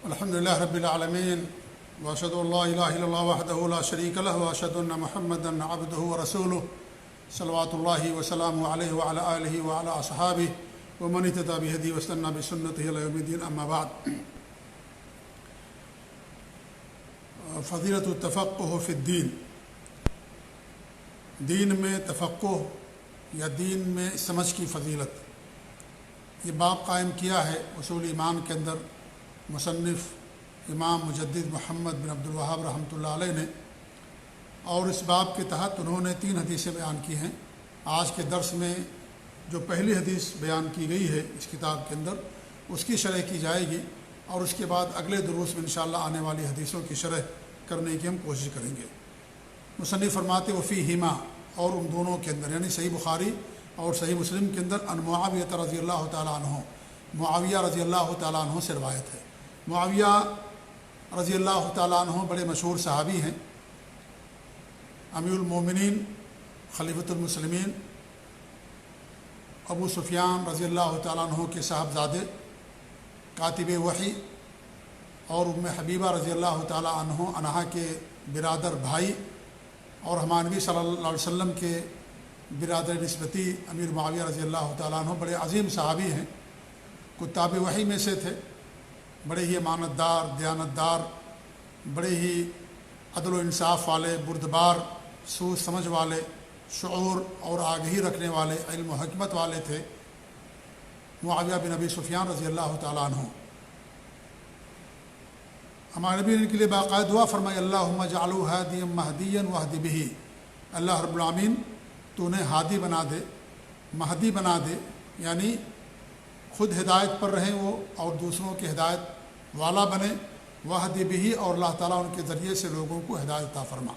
الحمد لله رب العالمين وأشهد أن لا إله إلا الله وحده لا شريك له وأشهد أن محمدا عبده ورسوله صلوات الله وسلامه عليه وعلى آله وعلى أصحابه ومن اهتدى بهديه واستنى بسنته إلى يوم الدين. أما بعد، فضیلۃ التفقہ فی الدین، دین میں تفقہ یا دین میں سمجھ کی فضیلت، یہ باب قائم کیا ہے اصول ایمان کے اندر مصنف امام مجدد محمد بن عبد الوہاب رحمۃ اللہ علیہ نے، اور اس باب کے تحت انہوں نے 3 حدیثیں بیان کی ہیں. آج کے درس میں جو پہلی حدیث بیان کی گئی ہے اس کتاب کے اندر، اس کی شرح کی جائے گی، اور اس کے بعد اگلے دروس میں انشاءاللہ آنے والی حدیثوں کی شرح کرنے کی ہم کوشش کریں گے. مصنف فرماتے وفیہما، اور ان دونوں کے اندر یعنی صحیح بخاری اور صحیح مسلم کے اندر، ان معاویہ رضی اللہ تعالیٰ عنہ، معاویہ رضی اللہ تعالیٰ عنہ سے روایت ہے. معاویہ رضی اللہ تعالیٰ عنہ بڑے مشہور صحابی ہیں، امیر المومنین، خلیفۃ المسلمین، ابو سفیان رضی اللہ تعالیٰ عنہ کے صاحبزادے، کاتب وحی، اور ام حبیبہ رضی اللہ تعالیٰ عنہا کے برادر بھائی، اور ہمارے نبی صلی اللہ علیہ وسلم کے برادر نسبتی امیر معاویہ رضی اللہ تعالیٰ عنہ بڑے عظیم صحابی ہیں. کتاب وحی میں سے تھے، بڑے ہی امانت دار، دیانتدار، بڑے ہی عدل و انصاف والے، بردبار، سوچ سمجھ والے، شعور اور آگہی رکھنے والے، علم و حکمت والے تھے معاویہ بن ابی سفیان رضی اللہ تعالیٰ عنہ. ہمارے نبی نے ان کے لیے باقاعدہ دعا فرمائی، اللہم اجعلہ ہادیا مہدیا واہد بہ، اللہ رب العالمین تو انہیں ہادی بنا دے، مہدی بنا دے، یعنی خود ہدایت پر رہیں وہ اور دوسروں کی ہدایت والا بنے، واہد بہ، اور اللہ تعالیٰ ان کے ذریعے سے لوگوں کو ہدایت عطا فرما.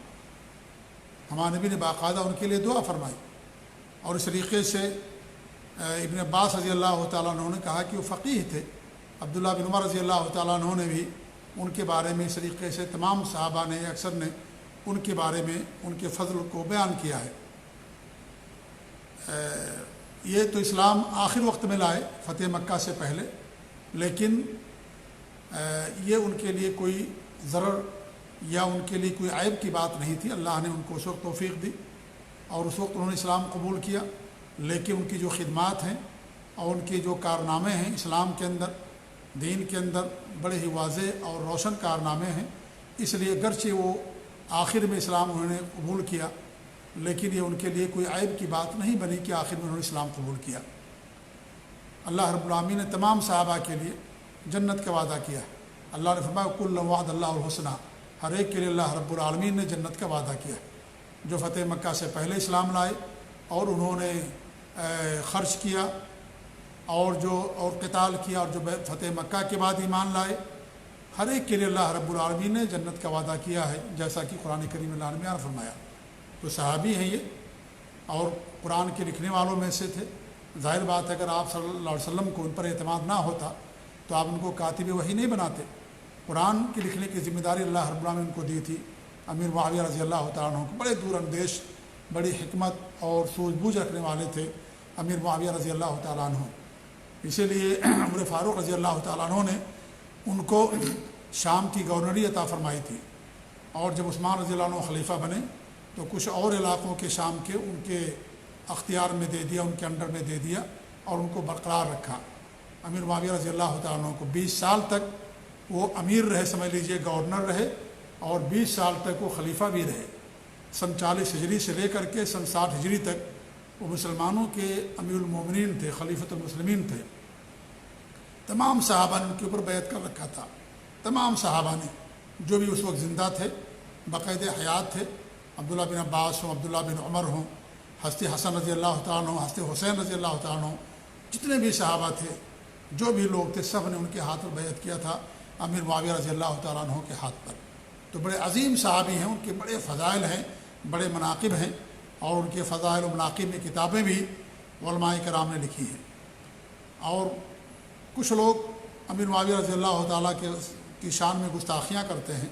ہمارے نبی نے باقاعدہ ان کے لیے دعا فرمائی. اور اس طریقے سے ابن عباس رضی اللہ تعالیٰ عنہ نے کہا کہ وہ فقیہ تھے. عبداللہ بن عمر رضی اللہ تعالیٰ عنہ نے بھی ان کے بارے میں اس طریقے سے تمام صحابہ نے، اکثر نے ان کے بارے میں ان کے فضل کو بیان کیا ہے. یہ تو اسلام آخر وقت میں لائے، فتح مکہ سے پہلے، لیکن یہ ان کے لیے کوئی ضرر یا ان کے لیے کوئی عیب کی بات نہیں تھی. اللہ نے ان کو اس وقت توفیق دی اور اس وقت انہوں نے اسلام قبول کیا، لیکن ان کی جو خدمات ہیں اور ان کے جو کارنامے ہیں اسلام کے اندر، دین کے اندر، بڑے ہی واضح اور روشن کارنامے ہیں. اس لیے اگرچہ وہ آخر میں اسلام انہوں نے قبول کیا، لیکن یہ ان کے لیے کوئی عیب کی بات نہیں بنی کہ آخر میں انہوں نے اسلام قبول کیا. اللہ رب العالمین نے تمام صحابہ کے لیے جنت کا وعدہ کیا. اللہ نے فرمایا کل وعد اللہ الحسنہ، ہر ایک کے لیے اللہ رب العالمین نے جنت کا وعدہ کیا. جو فتح مکہ سے پہلے اسلام لائے اور انہوں نے خرچ کیا اور قتال کیا، اور جو فتح مکہ کے بعد ایمان لائے، ہر ایک کے لیے اللہ رب العالمین نے جنت کا وعدہ کیا ہے، جیسا کہ قرآن کریم اللہ نے بیان فرمایا. تو صحابی ہیں یہ، اور قرآن کے لکھنے والوں میں سے تھے. ظاہر بات ہے اگر آپ صلی اللہ علیہ وسلم کو ان پر اعتماد نہ ہوتا تو آپ ان کو کاتب وحی نہیں بناتے. قرآن کے لکھنے کی ذمہ داری اللہ رب العالمین نے ان کو دی تھی. امیر معاویہ رضی اللہ تعالیٰ عنہ کو بڑے دور اندیش، بڑی حکمت اور سوجھ بوجھ رکھنے والے تھے امیر معاویہ رضی اللہ تعالیٰ عنہ. اسی لیے عمر فاروق رضی اللہ تعالیٰ عنہ نے ان کو شام کی گورنری عطا فرمائی تھی، اور جب عثمان رضی اللہ عنہ خلیفہ بنے تو کچھ اور علاقوں کے شام کے ان کے اختیار میں دے دیا، ان کے انڈر میں دے دیا، اور ان کو برقرار رکھا. امیر معاویہ رضی اللہ تعالیٰ عنہ کو 20 سال تک وہ امیر رہے، سمجھ لیجئے گورنر رہے، اور 20 سال تک وہ خلیفہ بھی رہے. سن 40 ہجری سے لے کر کے سن 60 ہجری تک وہ مسلمانوں کے امیر المومنین تھے، خلیفۃ المسلمین تھے. تمام صحابہ نے ان کے اوپر بیعت کر رکھا تھا. تمام صحابہ نے جو بھی اس وقت زندہ تھے، باقاعدہ حیات تھے، عبداللہ بن عباس ہوں، عبداللہ بن عمر ہوں، حضرت حسن رضی اللہ تعالیٰ عنہ، حضرت حسین رضی اللہ تعالیٰ عنہ، جتنے بھی صحابہ تھے، جو بھی لوگ تھے، سب نے ان کے ہاتھ پر بیعت کیا تھا امیر معاویہ رضی اللہ تعالیٰ عنہ کے ہاتھ پر. تو بڑے عظیم صحابی ہیں، ان کے بڑے فضائل ہیں، بڑے مناقب ہیں، اور ان کے فضائل و مناقب میں کتابیں بھی علماء کرام نے لکھی ہیں. اور کچھ لوگ امیر معاویہ رضی اللہ تعالیٰ کی شان میں گستاخیاں کرتے ہیں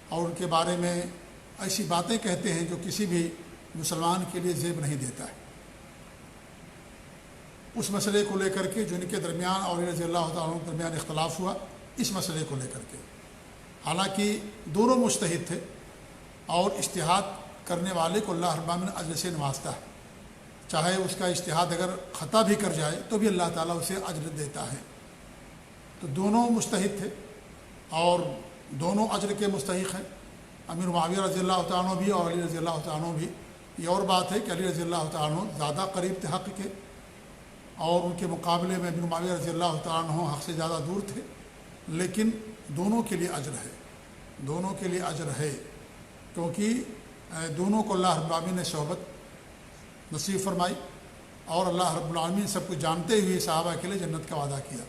اور ان کے بارے میں ایسی باتیں کہتے ہیں جو کسی بھی مسلمان کے لیے زیب نہیں دیتا ہے. اس مسئلے کو لے کر کے جو ان کے درمیان اور رضی اللہ تعالیٰ عنہ کے درمیان اختلاف ہوا، اس مسئلے کو لے کر کے۔ حالانکہ دونوں مجتہد تھے اور اجتہاد کرنے والے کو اللہ رب العالمین اجر سے نوازتا ہے، چاہے اس کا اجتہاد اگر خطا بھی کر جائے تو بھی اللہ تعالیٰ اسے اجر دیتا ہے۔ تو دونوں مجتہد تھے اور دونوں اجر کے مستحق ہیں، امیر معاویہ رضی اللہ تعالیٰ عنہ بھی اور علی رضی اللہ تعالیٰ عنہ بھی۔ یہ اور بات ہے کہ علی رضی اللہ تعالیٰ عنہ زیادہ قریب تھے حق کے، اور ان کے مقابلے میں امیر معاویہ رضی اللہ تعالیٰ عنہ حق سے زیادہ دور تھے، لیکن دونوں کے لیے اجر ہے، دونوں کے لیے اجر ہے، کیونکہ دونوں کو اللہ رب العالمین نے صحبت نصیب فرمائی، اور اللہ رب العالمین سب کچھ جانتے ہوئے صحابہ کے لیے جنت کا وعدہ کیا۔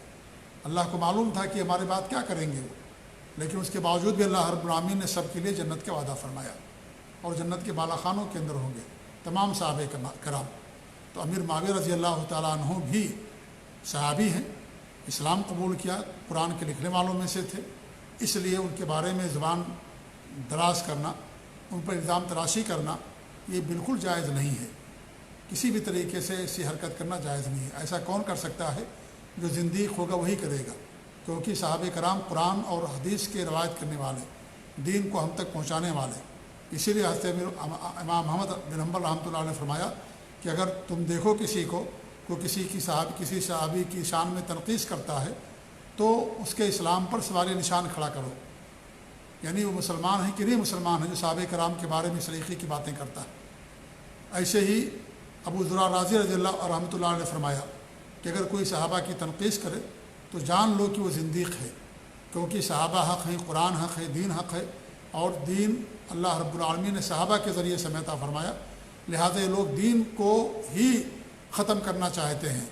اللہ کو معلوم تھا کہ ہمارے بعد کیا کریں گے وہ، لیکن اس کے باوجود بھی اللہ رب العالمین نے سب کے لیے جنت کا وعدہ فرمایا، اور جنت کے بالا خانوں کے اندر ہوں گے تمام صحابہ کرام۔ تو امیر معاویہ رضی اللہ تعالیٰ عنہ بھی صحابی ہیں، اسلام قبول کیا، قرآن کے لکھنے والوں میں سے تھے، اس لیے ان کے بارے میں زبان دراز کرنا، ان پر الزام تراشی کرنا یہ بالکل جائز نہیں ہے، کسی بھی طریقے سے ایسی حرکت کرنا جائز نہیں ہے۔ ایسا کون کر سکتا ہے؟ جو زندیق ہوگا وہی کرے گا، کیونکہ صحابہ کرام قرآن اور حدیث کے روایت کرنے والے، دین کو ہم تک پہنچانے والے۔ اسی لیے حضرت امام محمد بن حنبل رحمۃ اللہ علیہ نے فرمایا کہ اگر تم دیکھو کسی کو کسی صحابی کی شان میں تنقیص کرتا ہے تو اس کے اسلام پر سوال نشان کھڑا کرو، یعنی وہ مسلمان ہے کہ نہیں مسلمان ہے جو صحابہ کرام کے بارے میں سلیقے کی باتیں کرتا ہے۔ ایسے ہی ابو ذر رازی رضی اللہ رحمۃ اللہ علیہ نے فرمایا کہ اگر کوئی صحابہ کی تنقیص کرے تو جان لو کہ وہ زندیق ہے، کیونکہ صحابہ حق ہیں، قرآن حق ہے، دین حق ہے، اور دین اللہ رب العالمین نے صحابہ کے ذریعے سے عطا فرمایا، لہذا یہ لوگ دین کو ہی ختم کرنا چاہتے ہیں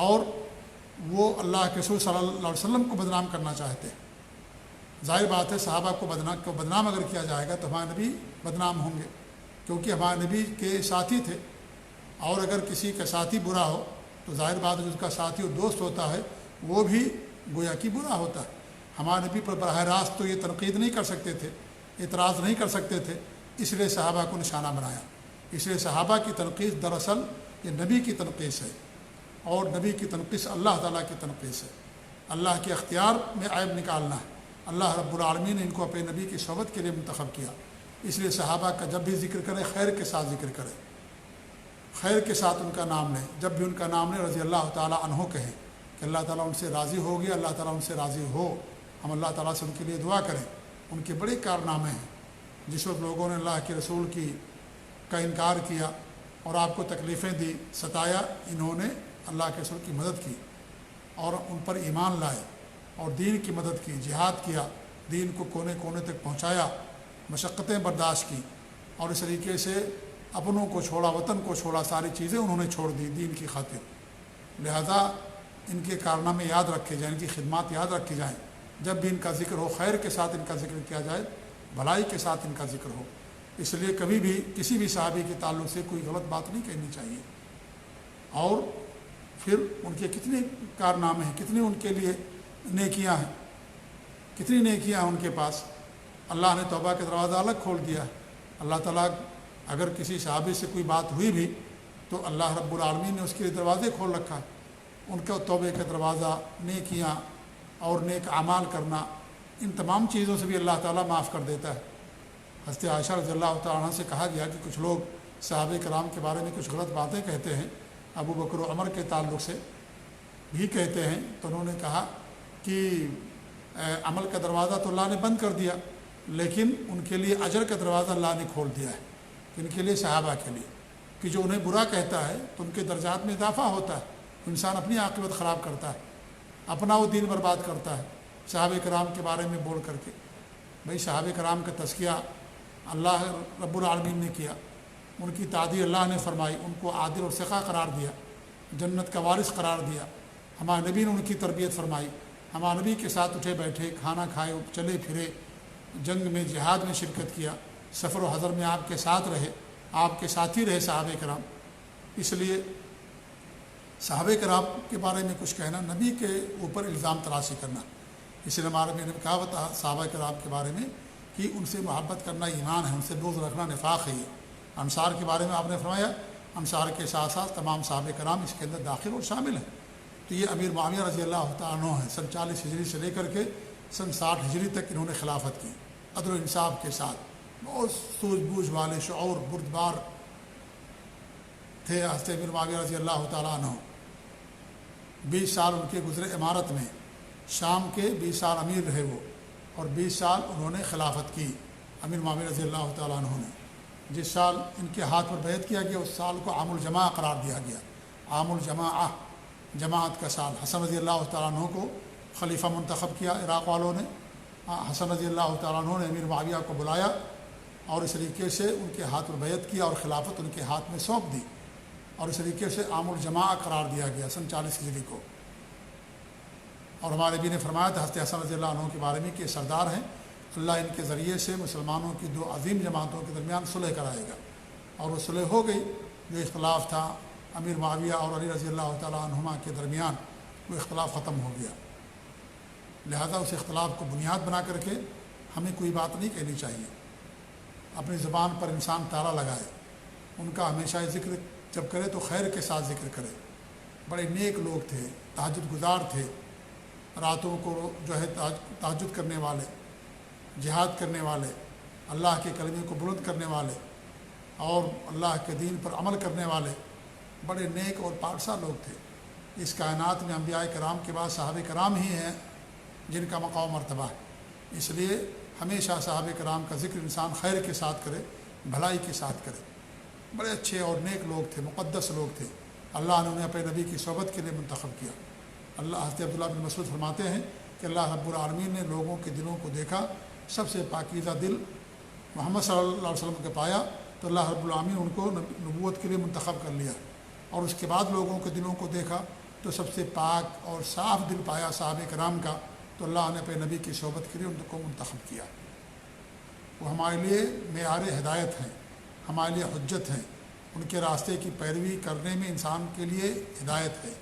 اور وہ اللہ کے رسول صلی اللہ علیہ وسلم کو بدنام کرنا چاہتے ہیں۔ ظاہر بات ہے صحابہ کو بدنام اگر کیا جائے گا تو ہمارے نبی بدنام ہوں گے، کیونکہ ہمارے نبی کے ساتھی تھے، اور اگر کسی کا ساتھی برا ہو تو ظاہر بات ہے جو اس کا ساتھی اور دوست ہوتا ہے وہ بھی گویا کہ برا ہوتا ہے۔ ہمارے نبی پر براہ راست تو یہ تنقید نہیں کر سکتے تھے، اعتراض نہیں کر سکتے تھے، اس لیے صحابہ کو نشانہ بنایا۔ اس لیے صحابہ کی تنقید دراصل یہ نبی کی تنقیص ہے، اور نبی کی تنقیص اللہ تعالیٰ کی تنقیص ہے، اللہ کے اختیار میں عیب نکالنا ہے۔ اللہ رب العالمین نے ان کو اپنے نبی کی صحبت کے لیے منتخب کیا، اس لیے صحابہ کا جب بھی ذکر کرے خیر کے ساتھ ذکر کرے، خیر کے ساتھ ان کا نام لیں، جب بھی ان کا نام لیں رضی اللہ تعالیٰ عنہ کہیں کہ اللہ تعالیٰ ان سے راضی ہو گیا، اللہ تعالیٰ ان سے راضی ہو، ہم اللہ تعالیٰ سے ان کے لیے دعا کریں۔ ان کے بڑے کارنامے ہیں، جس وقت لوگوں نے اللہ کے رسول کا انکار کیا اور آپ کو تکلیفیں دی، ستایا، انہوں نے اللہ کے رسول کی مدد کی اور ان پر ایمان لائے اور دین کی مدد کی، جہاد کیا، دین کو کونے کونے تک پہنچایا، مشقتیں برداشت کی، اور اس طریقے سے اپنوں کو چھوڑا، وطن کو چھوڑا، ساری چیزیں انہوں نے چھوڑ دی دین کی خاطر۔ لہذا ان کے کارنامے یاد رکھے جائیں، ان کی خدمات یاد رکھی جائیں، جب بھی ان کا ذکر ہو خیر کے ساتھ ان کا ذکر کیا جائے، بھلائی کے ساتھ ان کا ذکر ہو۔ اس لیے کبھی بھی کسی بھی صحابی کے تعلق سے کوئی غلط بات نہیں کہنی چاہیے۔ اور پھر ان کے کتنے کارنامے ہیں، کتنی ان کے لیے نیکیاں ہیں، کتنی نیکیاں ہیں ان کے پاس۔ اللہ نے توبہ کا دروازہ الگ کھول دیا ہے۔ اللہ تعالیٰ اگر کسی صحابی سے کوئی بات ہوئی بھی تو اللہ رب العالمین نے اس کے لیے دروازے کھول رکھا ہے، ان کا توبے کا دروازہ، نیکیاں اور نیک اعمال کرنا، ان تمام چیزوں سے بھی اللہ تعالیٰ معاف کر دیتا ہے۔ حضرت عائشہ رضی اللہ تعالیٰ عنہ سے کہا گیا کہ کچھ لوگ صحابہ کرام کے بارے میں کچھ غلط باتیں کہتے ہیں، ابو بکر و عمر کے تعلق سے بھی کہتے ہیں، تو انہوں نے کہا کہ عمل کا دروازہ تو اللہ نے بند کر دیا، لیکن ان کے لیے اجر کا دروازہ اللہ نے کھول دیا ہے، ان کے لیے صحابہ کے لیے، کہ جو انہیں برا کہتا ہے تو ان کے درجات میں اضافہ ہوتا ہے، انسان اپنی عاقبت خراب کرتا ہے، اپنا وہ دین برباد کرتا ہے صحابہ کرام کے بارے میں بول کر کے۔ بھئی صحابہ کرام کا تزکیہ اللہ رب العالمین نے کیا، ان کی تعدیل اللہ نے فرمائی، ان کو عادل اور ثقہ قرار دیا، جنت کا وارث قرار دیا۔ ہمارے نبی نے ان کی تربیت فرمائی، ہمارے نبی کے ساتھ اٹھے بیٹھے، کھانا کھائے، چلے پھرے، جنگ میں جہاد میں شرکت کیا، سفر و حضر میں آپ کے ساتھ رہے، آپ کے ساتھی رہے صحابہ کرام۔ اس لیے صحابہ کرام کے بارے میں کچھ کہنا نبی کے اوپر الزام تراشی کرنا، اس لیے ہمارے میں نے کہا تھا صحابہ کرام کے بارے میں کہ ان سے محبت کرنا ایمان ہے، ان سے بغض رکھنا نفاق ہے۔ یہ انصار کے بارے میں آپ نے فرمایا، انصار کے ساتھ ساتھ تمام صحابہ کرام اس کے اندر داخل اور شامل ہیں۔ تو یہ امیر معاویہ رضی اللہ تعالیٰ عنہ ہیں۔ سن 40 ہجری سے لے کر کے سن 60 ہجری تک انہوں نے خلافت کی، عدل و انصاف کے ساتھ، بہت سوجھ بوجھ والے، شعور بردبار تھے حضرت امیر معاویہ رضی اللہ تعالیٰ عنہ۔ 20 سال ان کے گزرے امارت میں، شام کے 20 سال امیر رہے وہ، اور 20 سال انہوں نے خلافت کی امیر معاویہ رضی اللہ تعالیٰ عنہ نے۔ جس سال ان کے ہاتھ پر بیعت کیا گیا اس سال کو عام الجماع قرار دیا گیا، عام الجماع، جماعت کا سال۔ حسن رضی اللہ تعالیٰ عنہ کو خلیفہ منتخب کیا عراق والوں نے، حسن رضی اللہ تعالیٰ عنہ نے امیر معاویہ کو بلایا اور اس طریقے سے ان کے ہاتھ پر بیعت کیا اور خلافت ان کے ہاتھ میں سونپ دی، اور اس طریقے سے عام الجماع قرار دیا گیا سن 40 ہجری کو۔ اور ہمارے نبی نے فرمایا تھا حضرت حسن رضی اللہ عنہ کے بارے میں کہ سردار ہیں، اللہ ان کے ذریعے سے مسلمانوں کی 2 عظیم جماعتوں کے درمیان صلح کرائے گا، اور وہ صلح ہو گئی۔ جو اختلاف تھا امیر معاویہ اور علی رضی اللہ تعالیٰ عنہما کے درمیان، وہ اختلاف ختم ہو گیا۔ لہذا اس اختلاف کو بنیاد بنا کر کے ہمیں کوئی بات نہیں کہنی چاہیے، اپنی زبان پر انسان تالا لگائے، ان کا ہمیشہ ذکر جب کرے تو خیر کے ساتھ ذکر کرے۔ بڑے نیک لوگ تھے، تہجد گزار تھے، راتوں کو جو ہے تہجد کرنے والے، جہاد کرنے والے، اللہ کے کلمے کو بلند کرنے والے اور اللہ کے دین پر عمل کرنے والے، بڑے نیک اور پارسا لوگ تھے۔ اس کائنات میں انبیاء کرام کے بعد صحابہ کرام ہی ہیں جن کا مقام و مرتبہ ہے، اس لیے ہمیشہ صحابہ کرام کا ذکر انسان خیر کے ساتھ کرے، بھلائی کے ساتھ کرے۔ بڑے اچھے اور نیک لوگ تھے، مقدس لوگ تھے، اللہ نے انہیں اپنے نبی کی صحبت کے لیے منتخب کیا۔ اللہ حضرت عبداللہ بن مسعود فرماتے ہیں کہ اللہ رب العالمین نے لوگوں کے دلوں کو دیکھا، سب سے پاکیزہ دل محمد صلی اللہ علیہ وسلم کو پایا تو اللہ رب العالمین ان کو نبوت کے لیے منتخب کر لیا، اور اس کے بعد لوگوں کے دلوں کو دیکھا تو سب سے پاک اور صاف دل پایا صحابہ کرام کا، تو اللہ نے اپنے نبی کی صحبت کے لیے ان کو منتخب کیا۔ وہ ہمارے لیے معیار ہدایت ہیں، ہمارے لیے حجت ہیں، ان کے راستے کی پیروی کرنے میں انسان کے لیے ہدایت ہے،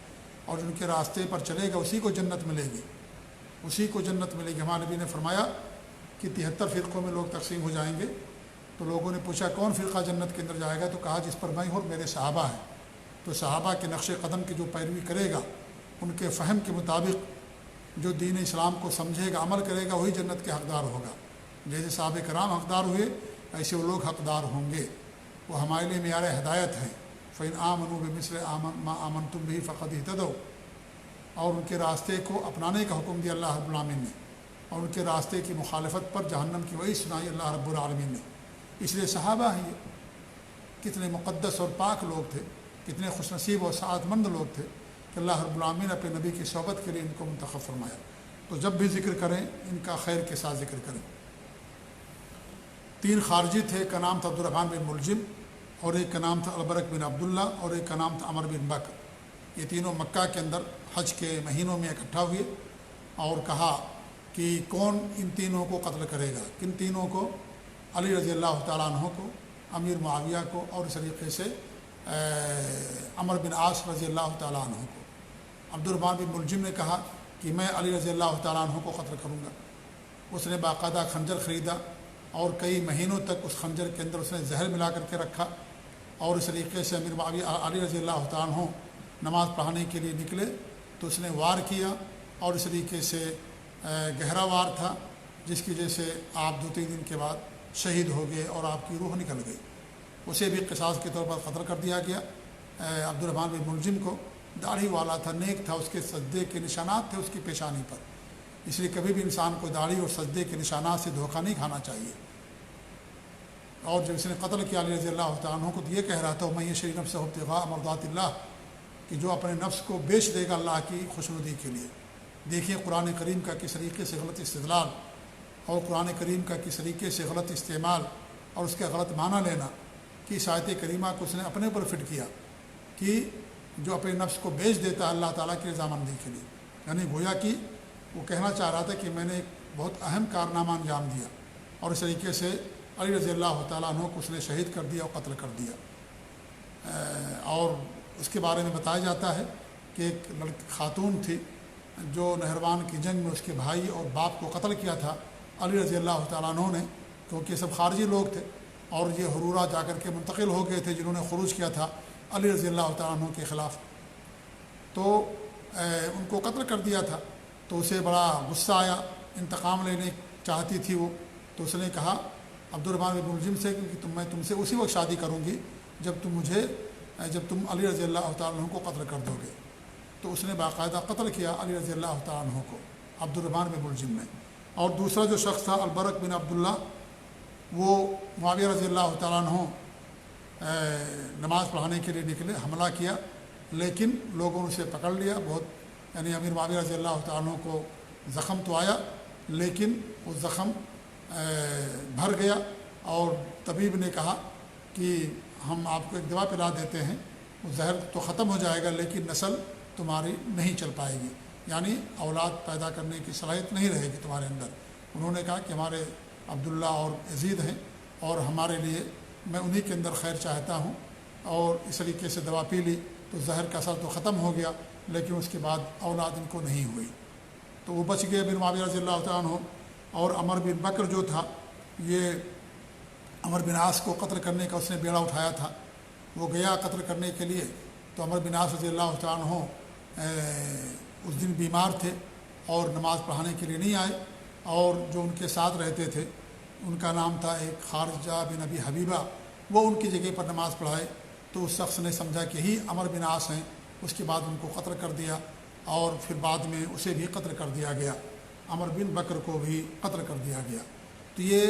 اور جن کے راستے پر چلے گا اسی کو جنت ملے گی، اسی کو جنت ملے گی۔ ہمارے نبی نے فرمایا کہ 73 فرقوں میں لوگ تقسیم ہو جائیں گے، تو لوگوں نے پوچھا کون فرقہ جنت کے اندر جائے گا، تو کہا جس پر میں ہوں اور میرے صحابہ ہیں۔ تو صحابہ کے نقش قدم کی جو پیروی کرے گا، ان کے فہم کے مطابق جو دین اسلام کو سمجھے گا، عمل کرے گا، وہی جنت کے حقدار ہوگا۔ جیسے صحابہ کرام حقدار ہوئے ایسے وہ لوگ حقدار ہوں گے۔ وہ ہمارے لیے معیار ہدایت ہیں۔ فَإِنْ آمَنُوا بِمِثْلِ مَا آمَنْتُمْ بِهِ فَقَدِ اهْتَدَوْا، اور ان کے راستے کو اپنانے کا حکم دیا اللہ رب العالمین نے، اور ان کے راستے کی مخالفت پر جہنم کی وعید سنائی اللہ رب العالمین نے۔ اس لیے صحابہ ہیں یہ کتنے مقدس اور پاک لوگ تھے، کتنے خوش نصیب اور سعادت مند لوگ تھے کہ اللہ رب العالمین اپنے نبی کی صحبت کے لیے ان کو منتخب فرمایا۔ تو جب بھی ذکر کریں ان کا خیر کے ساتھ ذکر کریں۔ 3 خارجی تھے، ایک کا نام تھا عبدالرحمن بن ملجم، اور ایک کا نام تھا البرک بن عبداللہ، اور ایک کا نام تھا عمر بن بکر۔ یہ تینوں مکہ کے اندر حج کے مہینوں میں اکٹھا ہوئے اور کہا کہ کون ان تینوں کو قتل کرے گا۔ کن تینوں کو؟ علی رضی اللہ تعالیٰ عنہ کو، امیر معاویہ کو، اور اس طریقے سے عمر بن عاص رضی اللہ تعالیٰ عنہ کو۔ عبدالرحمن بن ملجم نے کہا کہ میں علی رضی اللہ تعالیٰ عنہ کو قتل کروں گا۔ اس نے باقاعدہ خنجر خریدا اور کئی مہینوں تک اس خنجر کے اندر اس نے زہر ملا کر کے رکھا، اور اس طریقے سے امیر معاویہ علی رضی اللہ تعالیٰ عنہ نماز پڑھانے کے لیے نکلے تو اس نے وار کیا، اور اس طریقے سے گہرا وار تھا جس کی وجہ سے آپ 2-3 دن کے بعد شہید ہو گئے اور آپ کی روح نکل گئی۔ اسے بھی قصاص کے طور پر قتل کر دیا گیا۔ عبدالرحمن بن ملجم کو داڑھی والا تھا، نیک تھا، اس کے سجدے کے نشانات تھے اس کی پیشانی پر، اس لیے کبھی بھی انسان کو داڑھی اور سجدے کے نشانات سے دھوکہ نہیں کھانا چاہیے۔ اور جب اس نے قتل کیا علی رضی اللہ تعالیٰ عنہ کو، تو یہ کہہ رہا تھا وَمَن يَشْرِ نَفْسَهُ ابْتِغَاءَ مَرْضَاتِ اللَّهِ، کہ جو اپنے نفس کو بیچ دے گا اللہ کی خوشنودی کے لیے۔ دیکھیے قرآن کریم کا کس طریقے سے غلط استدلال اور قرآن کریم کا کس طریقے سے غلط استعمال اور اس کا غلط معنی لینا کہ اس آیت کریمہ کو اس نے اپنے اوپر فٹ کیا کہ جو اپنے نفس کو بیچ دیتا ہے اللہ تعالیٰ کی رضامندی کے لیے، یعنی گویا کہ وہ کہنا چاہ رہا تھا کہ میں نے ایک بہت اہم کارنامہ انجام دیا، اور اس طریقے سے علی رضی اللہ تعالیٰ عنہ کو اس نے شہید کر دیا اور قتل کر دیا۔ اور اس کے بارے میں بتایا جاتا ہے کہ ایک خاتون تھی جو نہروان کی جنگ میں اس کے بھائی اور باپ کو قتل کیا تھا علی رضی اللہ تعالیٰ عنہ نے، کیونکہ سب خارجی لوگ تھے اور یہ حرورہ جا کر کے منتقل ہو گئے تھے جنہوں نے خروج کیا تھا علی رضی اللہ تعالیٰ عنہ کے خلاف۔ تو ان کو قتل کر دیا تھا، تو اسے بڑا غصہ آیا، انتقام لینے چاہتی تھی وہ، تو اس نے کہا عبد الرحمن بن ملجم سے کہ میں تم سے اسی وقت شادی کروں گی جب تم علی رضی اللہ تعالیٰ عنہ کو قتل کر دو گے۔ تو اس نے باقاعدہ قتل کیا علی رضی اللہ تعالیٰ عنہ کو عبد الرحمن بن ملجم نے۔ اور دوسرا جو شخص تھا البرق بن عبداللہ، وہ معاویہ رضی اللہ تعالیٰ عنہ نماز پڑھانے کے لیے نکلے، حملہ کیا، لیکن لوگوں نے اسے پکڑ لیا بہت، یعنی امیر معاویہ رضی اللہ تعالیٰ عنہ کو زخم تو آیا لیکن وہ زخم بھر گیا، اور طبیب نے کہا کہ ہم آپ کو ایک دوا پلا دیتے ہیں، وہ زہر تو ختم ہو جائے گا لیکن نسل تمہاری نہیں چل پائے گی، یعنی اولاد پیدا کرنے کی صلاحیت نہیں رہے گی تمہارے اندر۔ انہوں نے کہا کہ ہمارے عبداللہ اور یزید ہیں اور ہمارے لیے، میں انہی کے اندر خیر چاہتا ہوں، اور اس طریقے سے دوا پی لی تو زہر کا اثر تو ختم ہو گیا، لیکن اس کے بعد اولاد ان کو نہیں ہوئی، تو وہ بچ گئے۔ بن معاویہ رضی اللہ تعالیٰ عنہ اور عمر بن بکر جو تھا، یہ عمر بن عاص کو قتل کرنے کا اس نے بیڑا اٹھایا تھا، وہ گیا قتل کرنے کے لیے، تو عمر بن عاص رضی اللہ تعالیٰ عنہ اس دن بیمار تھے اور نماز پڑھانے کے لیے نہیں آئے، اور جو ان کے ساتھ رہتے تھے ان کا نام تھا ایک خارجہ بن ابی حبیبہ، وہ ان کی جگہ پر نماز پڑھائے، تو اس شخص نے سمجھا کہ ہی عمر بن عاص ہیں، اس کے بعد ان کو قتل کر دیا، اور پھر بعد میں اسے بھی قتل کر دیا گیا، عمر بن بکر کو بھی قتل کر دیا گیا۔ تو یہ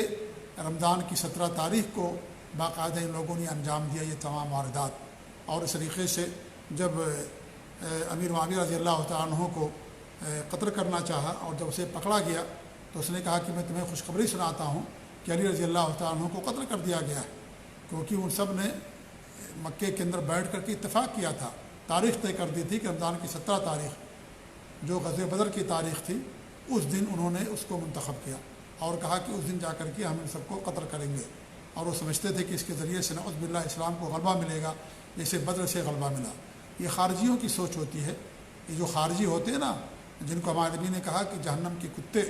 رمضان کی 17 تاریخ کو باقاعدہ ان لوگوں نے انجام دیا یہ تمام واردات۔ اور اس طریقے سے جب امیر معاویہ رضی اللہ تعالیٰ عنہ کو قتل کرنا چاہا اور جب اسے پکڑا گیا تو اس نے کہا کہ میں تمہیں خوشخبری سناتا ہوں کہ علی رضی اللہ تعالیٰ عنہ کو قتل کر دیا گیا ہے، کیونکہ ان سب نے مکے کے اندر بیٹھ کر کے اتفاق کیا تھا، تاریخ طے کر دی تھی کہ رمضان کی 17 تاریخ جو غزوہ بدر کی تاریخ تھی، اس دن انہوں نے اس کو منتخب کیا اور کہا کہ اس دن جا کر کے ہم ان سب کو قتل کریں گے، اور وہ سمجھتے تھے کہ اس کے ذریعے سے نعوذ باللہ اسلام کو غلبہ ملے گا، جیسے بدر سے غلبہ ملا۔ یہ خارجیوں کی سوچ ہوتی ہے، یہ جو خارجی ہوتے ہیں نا، جن کو ہمارے نبی نے کہا کہ جہنم کے کتے،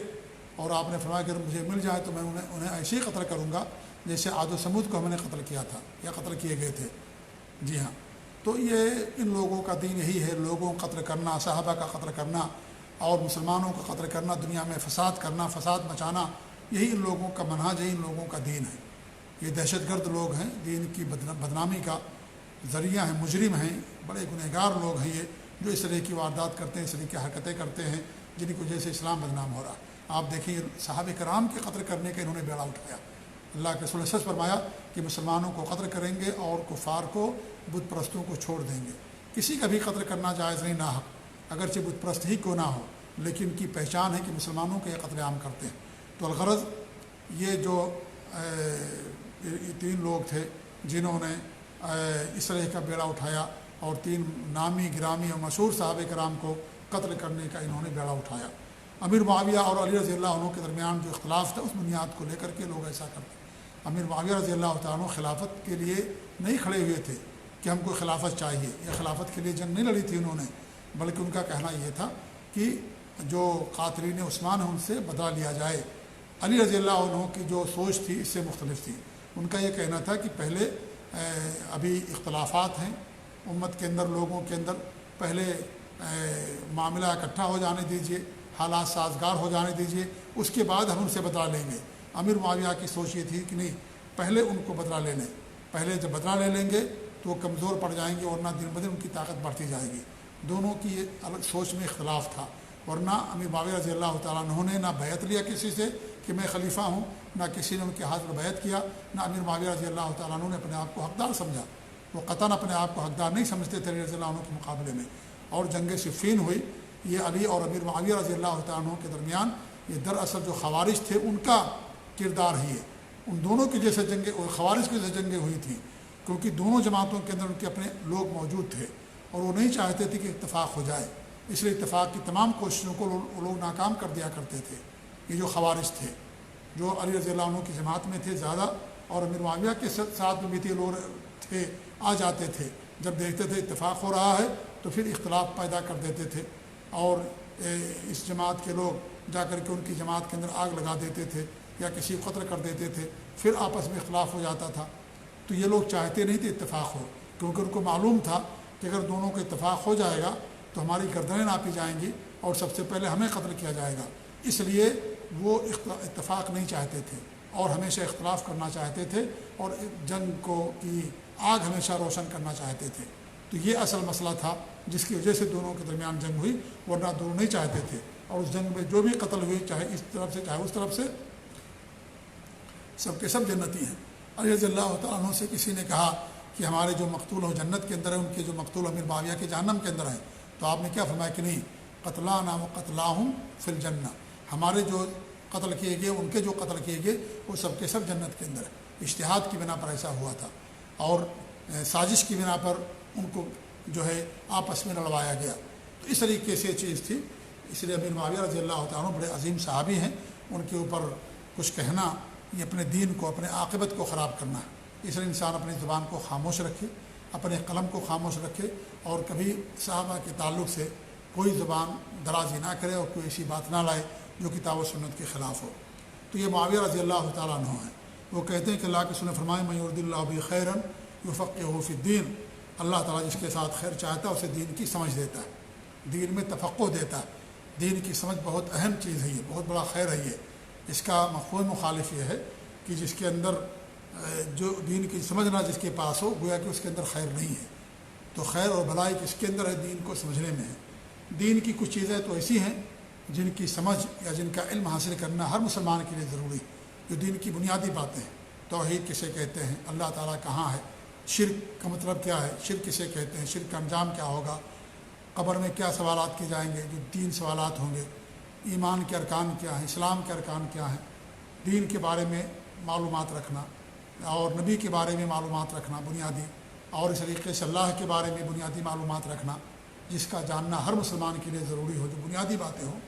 اور آپ نے فرمایا کہ اگر مجھے مل جائے تو میں انہیں ایسے ہی قتل کروں گا جیسے عاد و سمود کو ہم نے قتل کیا تھا یا قتل کیے گئے تھے۔ جی ہاں، تو یہ ان لوگوں کا دین یہی ہے، لوگوں کو قتل کرنا، صحابہ کا قتل کرنا اور مسلمانوں کا قتل کرنا، دنیا میں فساد کرنا، فساد مچانا، یہی ان لوگوں کا منہج ہے، ان لوگوں کا دین ہے۔ یہ دہشت گرد لوگ ہیں، دین کی بدنامی کا ذریعہ ہیں، مجرم ہیں، بڑے گنہگار لوگ ہیں یہ، جو اس طرح کی واردات کرتے ہیں، اس طرح کی حرکتیں کرتے ہیں جن کی وجہ سے اسلام بدنام ہو رہا ہے۔ آپ دیکھیں صحابہ کرام کے قتل کرنے کا انہوں نے بیڑا اٹھایا۔ اللہ کے رسول نے سچ فرمایا کہ مسلمانوں کو قتل کریں گے اور کفار کو، بت پرستوں کو چھوڑ دیں گے۔ کسی کا بھی قتل کرنا جائز نہیں، ناحق، اگرچہ بت پرست ہی کیوں نہ ہو، لیکن ان کی پہچان ہے کہ مسلمانوں کے قتل عام کرتے ہیں۔ تو الغرض یہ جو 3 لوگ تھے جنہوں نے اس طرح کا بیڑا اٹھایا، اور 3 نامی گرامی اور مشہور صحابہ کرام کو قتل کرنے کا انہوں نے بیڑا اٹھایا۔ امیر معاویہ اور علی رضی اللہ عنہ کے درمیان جو اختلاف تھا، اس بنیاد کو لے کر کے لوگ ایسا کرتے۔ امیر معاویہ رضی اللہ تعالیٰ عنہ خلافت کے لیے نہیں کھڑے ہوئے تھے کہ ہم کو خلافت چاہیے، یا خلافت کے لیے جنگ نہیں لڑی تھی انہوں نے، بلکہ ان کا کہنا یہ تھا کہ جو قاتلین عثمان ہیں ان سے بدلہ لیا جائے۔ علی رضی اللہ عنہ کی جو سوچ تھی اس سے مختلف تھی، ان کا یہ کہنا تھا کہ پہلے ابھی اختلافات ہیں امت کے اندر، لوگوں کے اندر، پہلے معاملہ اکٹھا ہو جانے دیجیے، حالات سازگار ہو جانے دیجیے، اس کے بعد ہم ان سے بدلہ لیں گے۔ امیر معاویہ کی سوچ یہ تھی کہ نہیں، پہلے ان کو بدلہ لے لیں، پہلے جب بدلہ لے لیں گے تو وہ کمزور پڑ جائیں گے، ورنہ دن بدن ان کی طاقت بڑھتی جائے گی۔ دونوں کی یہ الگ سوچ میں اختلاف تھا، ورنہ امیر معاویہ رضی اللہ تعالیٰ عنہ نے نہ بیعت لیا کسی سے کہ میں خلیفہ ہوں، نہ کسی نے ان کے ہاتھ میں بیعت کیا، نہ امیر معاویہ رضی اللہ تعالیٰ عنہ نے اپنے آپ کو حقدار سمجھا، وہ قطعاً اپنے آپ کو حقدار نہیں سمجھتے تھے علی رضی اللہ عنہ کے مقابلے میں۔ اور جنگ صفین ہوئی، یہ علی اور امیر معاویہ رضی اللہ تعالیٰ عنہ کے درمیان، یہ دراصل جو خوارج تھے ان کا کردار ہی ہے، ان دونوں کی جیسے جنگیں، خوارج کی جیسے جنگیں ہوئی تھیں، کیونکہ دونوں جماعتوں کے اندر ان کے اپنے لوگ موجود تھے اور وہ نہیں چاہتے تھے کہ اتفاق ہو جائے، اس لیے اتفاق کی تمام کوششوں کو وہ لوگ ناکام کر دیا کرتے تھے۔ یہ جو خوارج تھے، جو علی رضی اللہ عنہ کی جماعت میں تھے زیادہ، اور امیر معاویہ کے ساتھ میں بھی تھے لوگ تھے، آ جاتے تھے، جب دیکھتے تھے اتفاق ہو رہا ہے تو پھر اختلاف پیدا کر دیتے تھے، اور اس جماعت کے لوگ جا کر کے ان کی جماعت کے اندر آگ لگا دیتے تھے یا کسی کو قتل کر دیتے تھے، پھر آپس میں اختلاف ہو جاتا تھا۔ تو یہ لوگ چاہتے نہیں تھے اتفاق ہو، کیونکہ ان کو معلوم تھا کہ اگر دونوں کا اتفاق ہو جائے گا تو ہماری گردنیں ناپی جائیں گی اور سب سے پہلے ہمیں قتل کیا جائے گا۔ اس لیے وہ اتفاق نہیں چاہتے تھے اور ہمیشہ اختلاف کرنا چاہتے تھے اور جنگ کی آگ ہمیشہ روشن کرنا چاہتے تھے۔ تو یہ اصل مسئلہ تھا جس کی وجہ سے دونوں کے درمیان جنگ ہوئی، ورنہ دونوں نہیں چاہتے تھے۔ اور اس جنگ میں جو بھی قتل ہوئی، چاہے اس طرف سے چاہے اس طرف سے، سب کے سب جنتی ہیں۔ علی رضی اللہ تعالیٰ عنہ سے کسی نے کہا کہ ہمارے جو مقتول ہو جنت کے اندر ہیں، ان کے جو مقتول امیر معاویہ کے جہنم کے اندر ہیں، تو آپ نے کیا فرمایا کہ نہیں، قتلانا و قتلاہم فی الجنہ، ہمارے جو قتل کیے گئے ان کے جو قتل کیے گئے وہ سب کے سب جنت کے اندر ہے۔ اجتہاد کی بنا پر ایسا ہوا تھا اور سازش کی بنا پر ان کو جو ہے آپس میں لڑوایا گیا۔ تو اس طریقے سے چیز تھی۔ اس لیے امیر معاویہ رضی اللہ تعالیٰ عنہ بڑے عظیم صحابی ہیں، ان کے اوپر کچھ کہنا یہ اپنے دین کو، اپنے عاقبت کو خراب کرنا ہے۔ اس لیے انسان اپنی زبان کو خاموش رکھے، اپنے قلم کو خاموش رکھے اور کبھی صحابہ کے تعلق سے کوئی زبان درازی نہ کرے اور کوئی ایسی بات نہ لائے جو کتاب و سنت کے خلاف ہو۔ تو یہ معاویہ رضی اللہ تعالیٰ عنہ ہیں۔ وہ کہتے ہیں کہ اللہ کے رسول نے فرمایا من یرد اللہ بہ خیرا یفقہہ فی الدین، اللہ تعالیٰ جس کے ساتھ خیر چاہتا ہے اسے دین کی سمجھ دیتا ہے، دین میں تفقہ دیتا ہے۔ دین کی سمجھ بہت اہم چیز ہے، یہ بہت بڑا خیر ہے۔ یہ اس کا مفہوم مخالف یہ ہے کہ جس کے اندر جو دین کی سمجھنا جس کے پاس ہو، گویا کہ اس کے اندر خیر نہیں ہے۔ تو خیر اور بھلائی کس کے اندر ہے؟ دین کو سمجھنے میں ہے۔ دین کی کچھ چیزیں تو ایسی ہیں جن کی سمجھ یا جن کا علم حاصل کرنا ہر مسلمان کے لیے ضروری، جو دین کی بنیادی باتیں ہیں۔ توحید کسے کہتے ہیں؟ اللہ تعالیٰ کہاں ہے؟ شرک کا مطلب کیا ہے؟ شرک کسے کہتے ہیں؟ شرک کا انجام کیا ہوگا؟ قبر میں کیا سوالات کیے جائیں گے؟ جو 3 سوالات ہوں گے۔ ایمان کے ارکان کیا ہیں؟ اسلام کے ارکان کیا ہیں؟ دین کے بارے میں معلومات رکھنا اور نبی کے بارے میں معلومات رکھنا بنیادی، اور اس طریقے سے اللہ کے بارے میں بنیادی معلومات رکھنا، جس کا جاننا ہر مسلمان کے لیے ضروری ہو۔ جو بنیادی باتیں ہوں،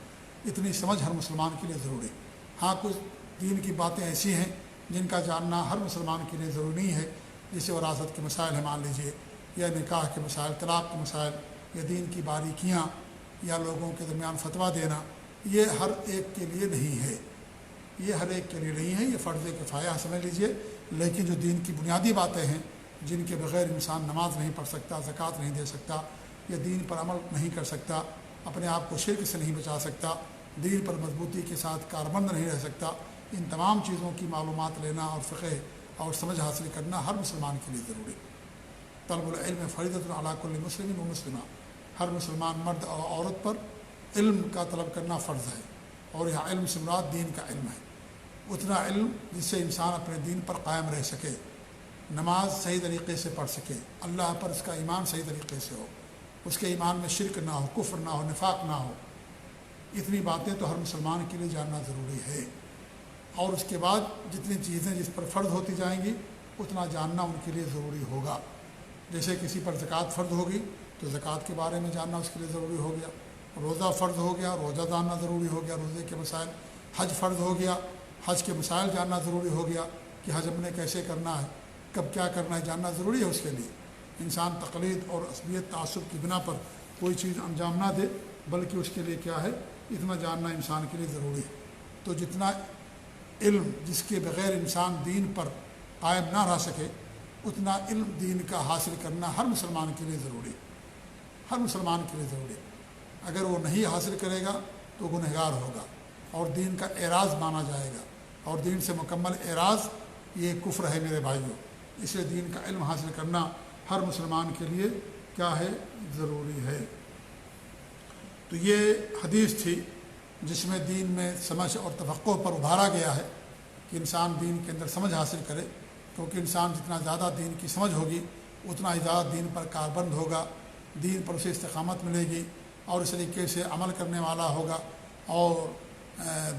اتنی سمجھ ہر مسلمان کے لیے ضروری۔ ہاں کچھ دین کی باتیں ایسی ہیں جن کا جاننا ہر مسلمان کے لیے ضروری نہیں ہے، جیسے وراثت کے مسائل ہیں مان لیجئے، یا نکاح کے مسائل، طلاق کے مسائل، یا دین کی باریکیاں، یا لوگوں کے درمیان فتویٰ دینا۔ یہ ہر ایک کے لیے نہیں ہے، یہ ہر ایک کے لیے نہیں ہے، یہ فرض کفایہ سمجھ لیجئے۔ لیکن جو دین کی بنیادی باتیں ہیں جن کے بغیر انسان نماز نہیں پڑھ سکتا، زکوٰۃ نہیں دے سکتا، یا دین پر عمل نہیں کر سکتا، اپنے آپ کو شرک سے نہیں بچا سکتا، دین پر مضبوطی کے ساتھ کاربند نہیں رہ سکتا، ان تمام چیزوں کی معلومات لینا اور فقہ اور سمجھ حاصل کرنا ہر مسلمان کے لیے ضروری۔ طلب العلم فریضۃ علی کل مسلم و مسلمہ، ہر مسلمان مرد اور عورت پر علم کا طلب کرنا فرض ہے، اور یہاں علم سے مراد دین کا علم ہے۔ اتنا علم جس سے انسان اپنے دین پر قائم رہ سکے، نماز صحیح طریقے سے پڑھ سکے، اللہ پر اس کا ایمان صحیح طریقے سے ہو، اس کے ایمان میں شرک نہ ہو، کفر نہ ہو، نفاق نہ ہو۔ اتنی باتیں تو ہر مسلمان کے لیے جاننا ضروری ہے۔ اور اس کے بعد جتنی چیزیں جس پر فرض ہوتی جائیں گی اتنا جاننا ان کے لیے ضروری ہوگا۔ جیسے کسی پر زکوٰۃ فرض ہوگی تو زکوٰۃ کے بارے میں جاننا اس کے لیے ضروری ہو گیا، روزہ فرض ہو گیا، روزہ جاننا ضروری ہو گیا، روزے کے مسائل، حج فرض ہو گیا، حج کے مسائل جاننا ضروری ہو گیا کہ حج ہم نے کیسے کرنا ہے، کب کیا کرنا ہے، جاننا ضروری ہے۔ اس کے لیے انسان تقلید اور عصبیت تعصب کی بنا پر کوئی چیز انجام نہ دے، بلکہ اس کے لیے کیا ہے، اتنا جاننا انسان کے لیے ضروری ہے۔ تو جتنا علم جس کے بغیر انسان دین پر قائم نہ رہ سکے، اتنا علم دین کا حاصل کرنا ہر مسلمان کے لیے ضروری، ہر مسلمان کے لیے ضروری۔ اگر وہ نہیں حاصل کرے گا تو گنہگار ہوگا اور دین کا اعراض مانا جائے گا، اور دین سے مکمل اعراض یہ کفر ہے میرے بھائیوں۔ اس لیے دین کا علم حاصل کرنا ہر مسلمان کے لیے کیا ہے، ضروری ہے۔ تو یہ حدیث تھی جس میں دین میں سمجھ اور تفقہ پر ابھارا گیا ہے کہ انسان دین کے اندر سمجھ حاصل کرے، کیونکہ انسان جتنا زیادہ دین کی سمجھ ہوگی اتنا ہی زیادہ دین پر کاربند ہوگا، دین پر اسے استقامت ملے گی اور اس طریقے سے عمل کرنے والا ہوگا اور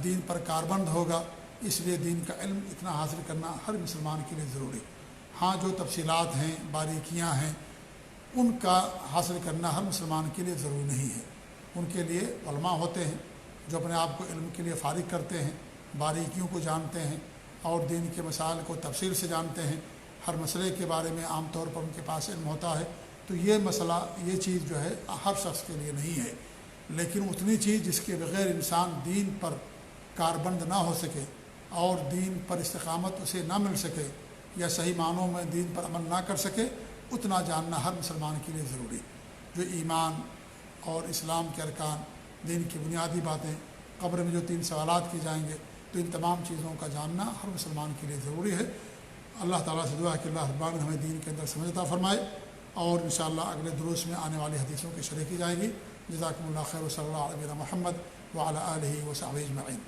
دین پر کاربند ہوگا۔ اس لیے دین کا علم اتنا حاصل کرنا ہر مسلمان کے لیے ضروری۔ ہاں جو تفصیلات ہیں، باریکیاں ہیں، ان کا حاصل کرنا ہر مسلمان کے لیے ضروری نہیں ہے۔ ان کے لیے علماء ہوتے ہیں جو اپنے آپ کو علم کے لیے فارغ کرتے ہیں، باریکیوں کو جانتے ہیں اور دین کے مسائل کو تفصیل سے جانتے ہیں، ہر مسئلے کے بارے میں عام طور پر ان کے پاس علم ہوتا ہے۔ تو یہ مسئلہ، یہ چیز جو ہے ہر شخص کے لیے نہیں ہے، لیکن اتنی چیز جس کے بغیر انسان دین پر کاربند نہ ہو سکے اور دین پر استقامت اسے نہ مل سکے یا صحیح معنوں میں دین پر عمل نہ کر سکے، اتنا جاننا ہر مسلمان کے لیے ضروری۔ جو ایمان اور اسلام کے ارکان، دین کی بنیادی باتیں، قبر میں جو 3 سوالات کیے جائیں گے، تو ان تمام چیزوں کا جاننا ہر مسلمان کے لیے ضروری ہے۔ اللہ تعالیٰ سے دعا ہے کہ اللہ رب العالمین ہمیں دین کے اندر سمجھ عطا فرمائے، اور انشاءاللہ اگلے دروس میں آنے والی حدیثوں کی شرح کی جائے گی۔ جزاکم اللہ خیر، و صلی اللہ علیہ محمد وعلی آلہ وصحبہ اجمعین۔